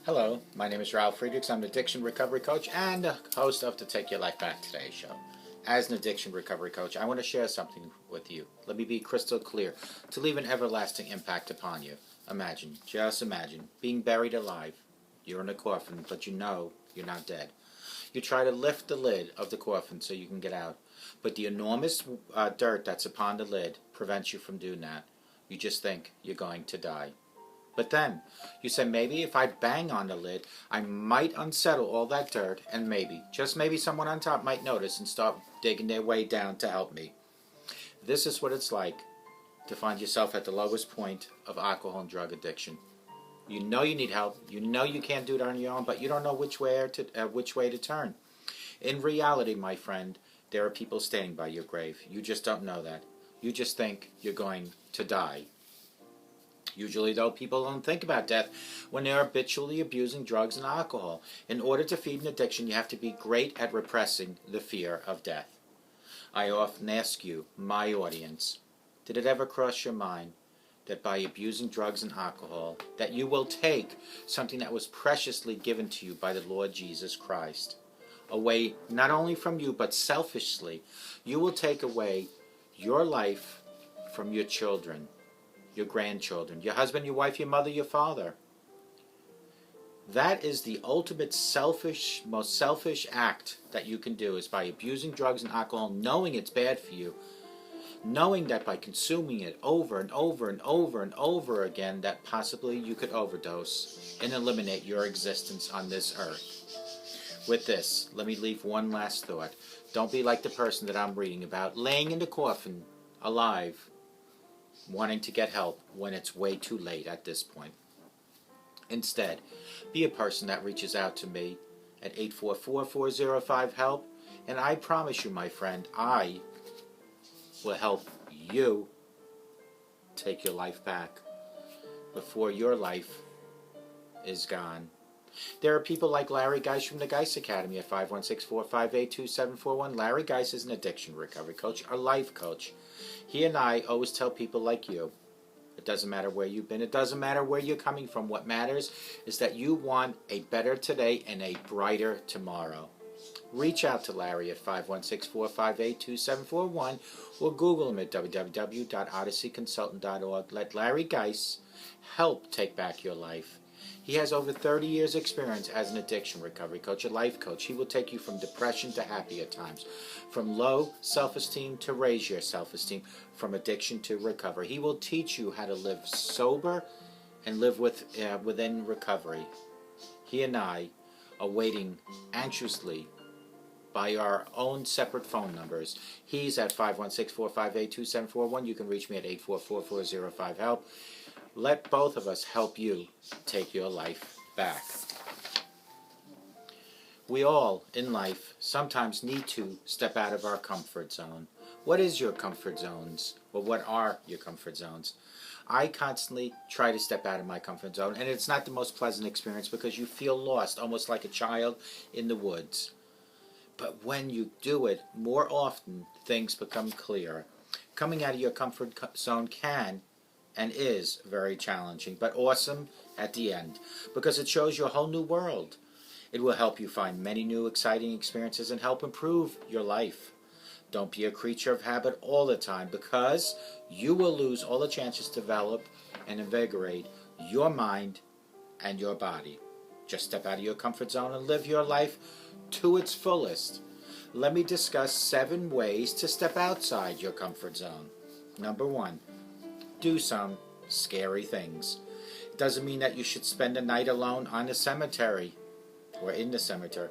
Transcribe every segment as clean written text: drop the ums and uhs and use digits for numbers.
Hello, my name is Ralf Friedrichs. I'm an addiction recovery coach and host of the Take Your Life Back Today show. As an addiction recovery coach, I want to share something with you. Let me be crystal clear to leave an everlasting impact upon you. Imagine, just imagine, being buried alive. You're in a coffin, but you know you're not dead. You try to lift the lid of the coffin so you can get out, but the enormous dirt that's upon the lid prevents you from doing that. You just think you're going to die. But then, you say maybe if I bang on the lid, I might unsettle all that dirt, and maybe, just maybe someone on top might notice and start digging their way down to help me. This is what it's like to find yourself at the lowest point of alcohol and drug addiction. You know you need help, you know you can't do it on your own, but you don't know which way to turn. In reality, my friend, there are people standing by your grave. You just don't know that. You just think you're going to die. Usually, though, people don't think about death when they're habitually abusing drugs and alcohol. In order to feed an addiction, you have to be great at repressing the fear of death. I often ask you, my audience, did it ever cross your mind that by abusing drugs and alcohol, that you will take something that was preciously given to you by the Lord Jesus Christ away, not only from you, but selfishly? You will take away your life from your children, your grandchildren, your husband, your wife, your mother, your father. That is the ultimate most selfish act that you can do, is by abusing drugs and alcohol, knowing it's bad for you, knowing that by consuming it over and over and over and over again, that possibly you could overdose and eliminate your existence on this earth. With this, let me leave one last thought. Don't be like the person that I'm reading about, laying in the coffin, alive, wanting to get help when it's way too late at this point. Instead, be a person that reaches out to me at 844-405-HELP, and I promise you, my friend, I will help you take your life back before your life is gone. There are people like Larry Geis from the Geis Academy at 516-458-2741. Larry Geis is an addiction recovery coach, a life coach. He and I always tell people like you, it doesn't matter where you've been, it doesn't matter where you're coming from. What matters is that you want a better today and a brighter tomorrow. Reach out to Larry at 516-458-2741 or Google him at www.odysseyconsultant.org. Let Larry Geis help take back your life. He has over 30 years' experience as an addiction recovery coach, a life coach. He will take you from depression to happier times, from low self-esteem to raise your self-esteem, from addiction to recovery. He will teach you how to live sober and live within recovery. He and I are waiting anxiously by our own separate phone numbers. He's at 516-458-2741. You can reach me at 844-405-HELP. Let both of us help you take your life back. We all, in life, sometimes need to step out of our comfort zone. What is your comfort zones? Well, what are your comfort zones? I constantly try to step out of my comfort zone, and it's not the most pleasant experience because you feel lost, almost like a child in the woods. But when you do it more often, things become clearer. Coming out of your comfort zone can and is very challenging, but awesome at the end, because it shows you a whole new world. It will help you find many new exciting experiences and help improve your life. Don't be a creature of habit all the time, because you will lose all the chances to develop and invigorate your mind and your body. Just step out of your comfort zone and live your life to its fullest. Let me discuss 7 ways to step outside your comfort zone. Number 1. Do some scary things. It doesn't mean that you should spend a night alone on the cemetery or in the cemetery,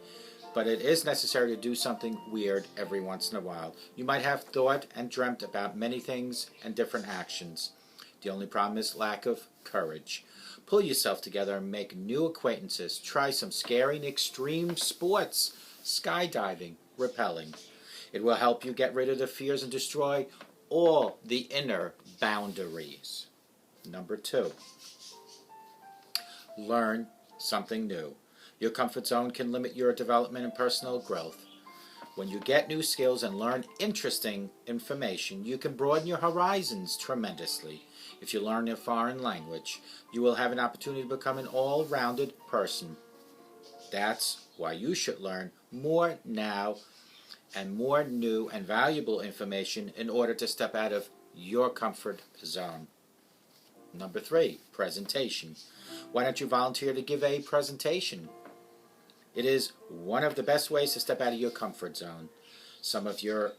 but it is necessary to do something weird every once in a while. You might have thought and dreamt about many things and different actions. The only problem is lack of courage. Pull yourself together and make new acquaintances. Try some scary and extreme sports, skydiving, rappelling. It will help you get rid of the fears and destroy all the inner boundaries. Number 2, learn something new. Your comfort zone can limit your development and personal growth. When you get new skills and learn interesting information, you can broaden your horizons tremendously. If you learn a foreign language, you will have an opportunity to become an all-rounded person. That's why you should learn more now and more new and valuable information in order to step out of your comfort zone. Number 3, presentation. Why don't you volunteer to give a presentation? It is one of the best ways to step out of your comfort zone. Some of you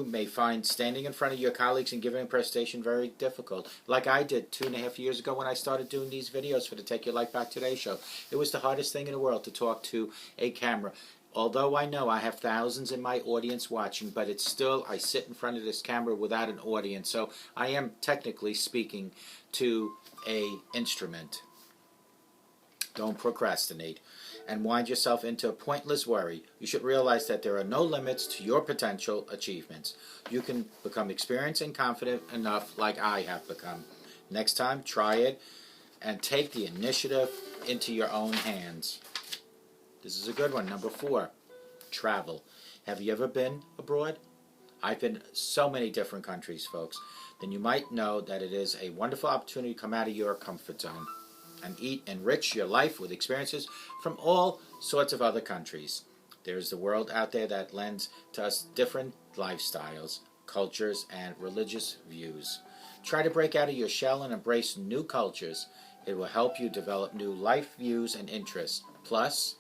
may find standing in front of your colleagues and giving a presentation very difficult, like I did 2.5 years ago when I started doing these videos for the Take Your Life Back Today show. It was the hardest thing in the world to talk to a camera. Although I know I have thousands in my audience watching, but it's still, I sit in front of this camera without an audience, so I am technically speaking to an instrument. Don't procrastinate and wind yourself into a pointless worry. You should realize that there are no limits to your potential achievements. You can become experienced and confident enough like I have become. Next time, try it and take the initiative into your own hands. This is a good one. Number 4, travel. Have you ever been abroad? I've been so many different countries, folks. Then you might know that it is a wonderful opportunity to come out of your comfort zone and enrich your life with experiences from all sorts of other countries. There's the world out there that lends to us different lifestyles, cultures, and religious views. Try to break out of your shell and embrace new cultures. It will help you develop new life views and interests. Plus,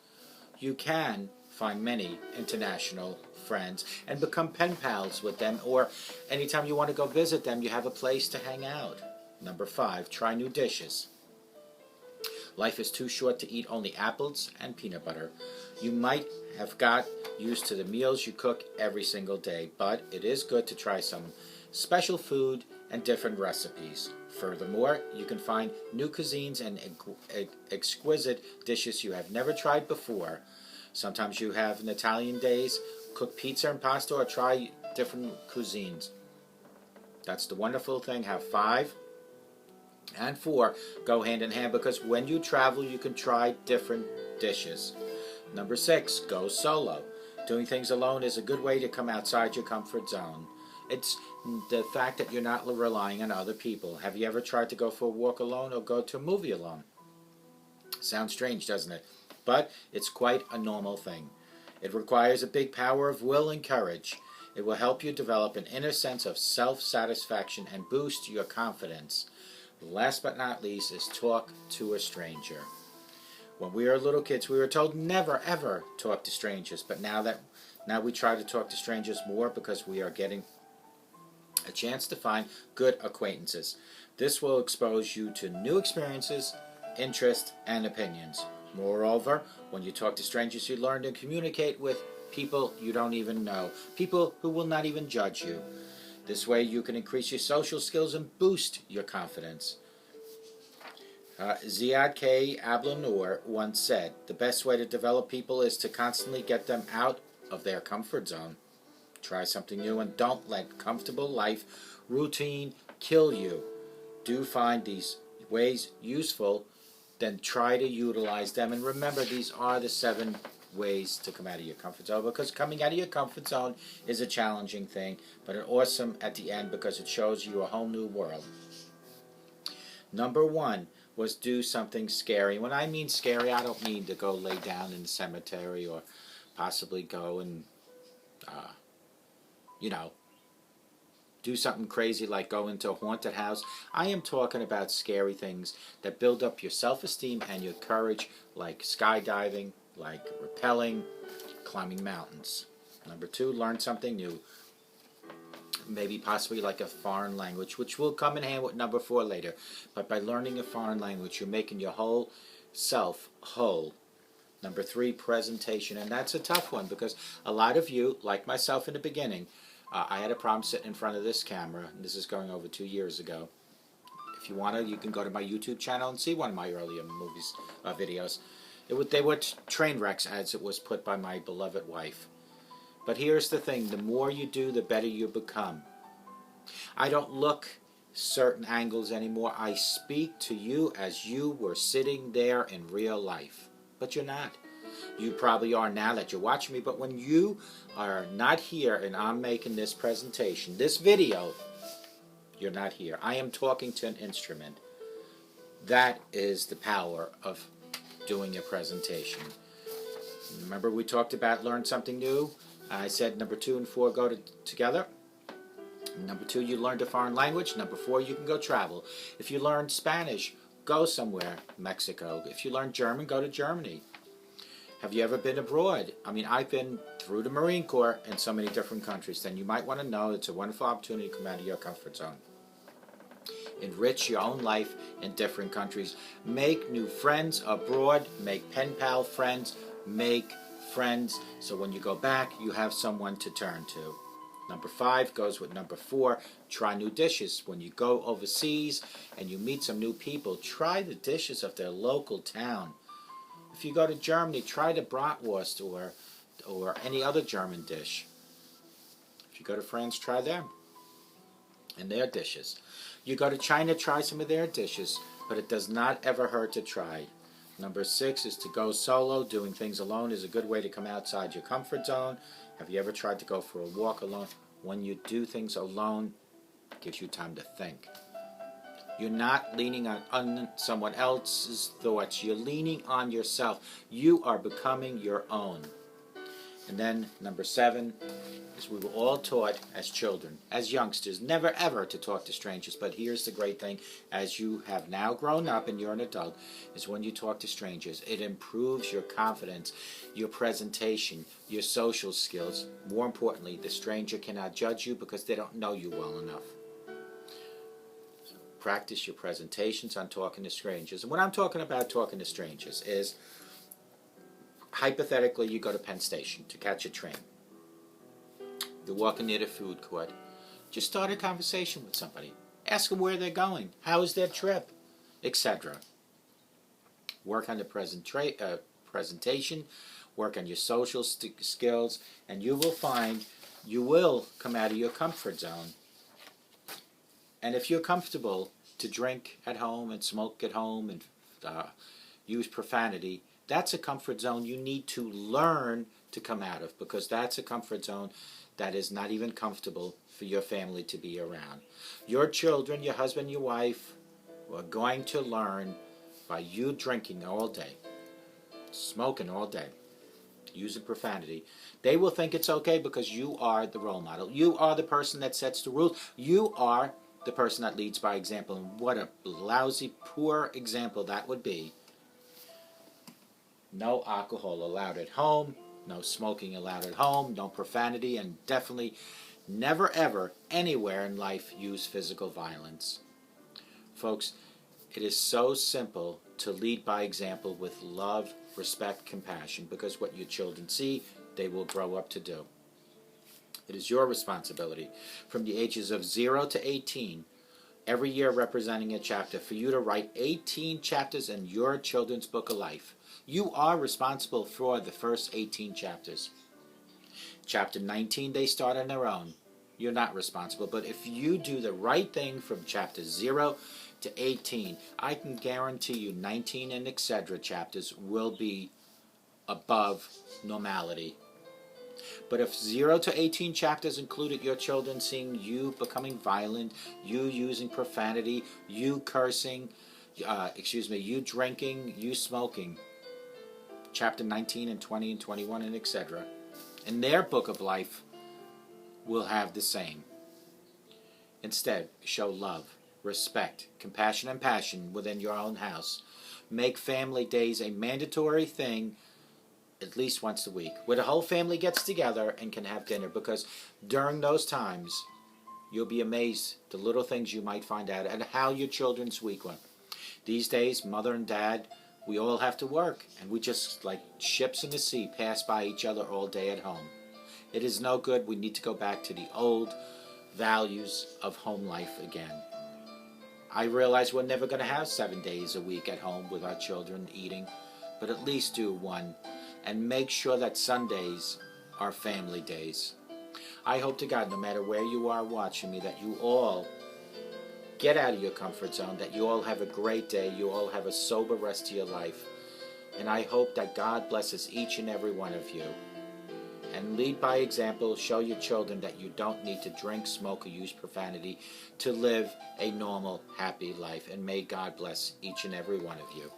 you can find many international friends and become pen pals with them, or anytime you want to go visit them, you have a place to hang out. Number 5, try new dishes. Life is too short to eat only apples and peanut butter. You might have got used to the meals you cook every single day, but it is good to try some special food and different recipes. Furthermore, you can find new cuisines and exquisite dishes you have never tried before. Sometimes you have an Italian days, cook pizza and pasta, or try different cuisines. That's the wonderful thing, how 5 and 4 go hand in hand, because when you travel, you can try different dishes. Number 6, go solo. Doing things alone is a good way to come outside your comfort zone. It's the fact that you're not relying on other people. Have you ever tried to go for a walk alone or go to a movie alone? Sounds strange, doesn't it? But it's quite a normal thing. It requires a big power of will and courage. It will help you develop an inner sense of self-satisfaction and boost your confidence. Last but not least is talk to a stranger. When we were little kids, we were told never ever talk to strangers, but now we try to talk to strangers more because we are getting a chance to find good acquaintances. This will expose you to new experiences, interests, and opinions. Moreover, when you talk to strangers, you learn to communicate with people you don't even know, people who will not even judge you. This way you can increase your social skills and boost your confidence. Ziad K. Ablanur once said, the best way to develop people is to constantly get them out of their comfort zone. Try something new and don't let comfortable life routine kill you. Do find these ways useful, then try to utilize them. And remember, these are the 7 ways to come out of your comfort zone, because coming out of your comfort zone is a challenging thing, but an awesome at the end because it shows you a whole new world. Number 1 was do something scary. When I mean scary, I don't mean to go lay down in the cemetery or possibly go and do something crazy like go into a haunted house. I am talking about scary things that build up your self-esteem and your courage, like skydiving, like rappelling, climbing mountains. Number 2, learn something new. Maybe possibly like a foreign language, which will come in hand with number 4 later. But by learning a foreign language, you're making your whole self whole. Number 3, presentation. And that's a tough one because a lot of you, like myself in the beginning, I had a problem sitting in front of this camera. And this is going over 2 years ago. If you want to, you can go to my YouTube channel and see one of my earlier videos. They were train wrecks, as it was put by my beloved wife. But here's the thing, the more you do, the better you become. I don't look certain angles anymore. I speak to you as you were sitting there in real life. But you're not. You probably are now that you're watching me, but when you are not here and I'm making this presentation, this video, You're not here. I am talking to an instrument. That is the power of doing a presentation. Remember we talked about learn something new? I said number 2 and 4 go together. Number 2, you learned a foreign language. Number 4, you can go travel. If you learned Spanish, go somewhere, Mexico. If you learned German, go to Germany. Have you ever been abroad? I mean, I've been through the Marine Corps in so many different countries. Then you might want to know it's a wonderful opportunity to come out of your comfort zone. Enrich your own life in different countries. Make new friends abroad. Make pen pal friends. Make friends so when you go back, you have someone to turn to. Number 5 goes with number 4. Try new dishes. When you go overseas and you meet some new people, try the dishes of their local town. If you go to Germany, try the bratwurst or any other German dish. If you go to France, try them and their dishes. You go to China, try some of their dishes, but it does not ever hurt to try. Number 6 is to go solo. Doing things alone is a good way to come outside your comfort zone. Have you ever tried to go for a walk alone? When you do things alone, it gives you time to think. You're not leaning on someone else's thoughts. You're leaning on yourself. You are becoming your own. And then number 7 is we were all taught as children, as youngsters, never ever to talk to strangers. But here's the great thing, as you have now grown up and you're an adult, is when you talk to strangers, it improves your confidence, your presentation, your social skills. More importantly, the stranger cannot judge you because they don't know you well enough. So practice your presentations on talking to strangers. And what I'm talking about talking to strangers is, hypothetically, you go to Penn Station to catch a train. You're walking near the food court. Just start a conversation with somebody. Ask them where they're going, how's their trip, etc. Work on the presentation, work on your social skills, and you will find you will come out of your comfort zone. And if you're comfortable to drink at home and smoke at home and use profanity, that's a comfort zone you need to learn to come out of, because that's a comfort zone that is not even comfortable for your family to be around. Your children, your husband, your wife are going to learn by you drinking all day, smoking all day, using profanity. They will think it's okay because you are the role model. You are the person that sets the rules. You are the person that leads by example. And what a lousy, poor example that would be. No alcohol allowed at home, no smoking allowed at home, no profanity, and definitely never ever anywhere in life use physical violence. Folks, it is so simple to lead by example with love, respect, compassion, because what your children see, they will grow up to do. It is your responsibility from the ages of 0 to 18, every year representing a chapter, for you to write 18 chapters in your children's book of life. You are responsible for the first 18 chapters. Chapter 19, they start on their own. You're not responsible. But if you do the right thing from chapter 0 to 18, I can guarantee you 19 and etc. chapters will be above normality. But if 0 to 18 chapters included your children seeing you becoming violent, you using profanity, you cursing, you drinking, you smoking, chapter 19 and 20 and 21 and etc. in their book of life will have the same. Instead, show love, respect, compassion, and passion within your own house. Make family days a mandatory thing at least once a week, where the whole family gets together and can have dinner, because during those times, you'll be amazed the little things you might find out and how your children's week went. These days, mother and dad, we all have to work, and we just, like ships in the sea, pass by each other all day at home. It is no good. We need to go back to the old values of home life again. I realize we're never going to have 7 days a week at home with our children eating, but at least do one, and make sure that Sundays are family days. I hope to God, no matter where you are watching me, that you all get out of your comfort zone, that you all have a great day, you all have a sober rest of your life. And I hope that God blesses each and every one of you. and lead by example. Show your children that you don't need to drink, smoke, or use profanity to live a normal, happy life. And may God bless each and every one of you.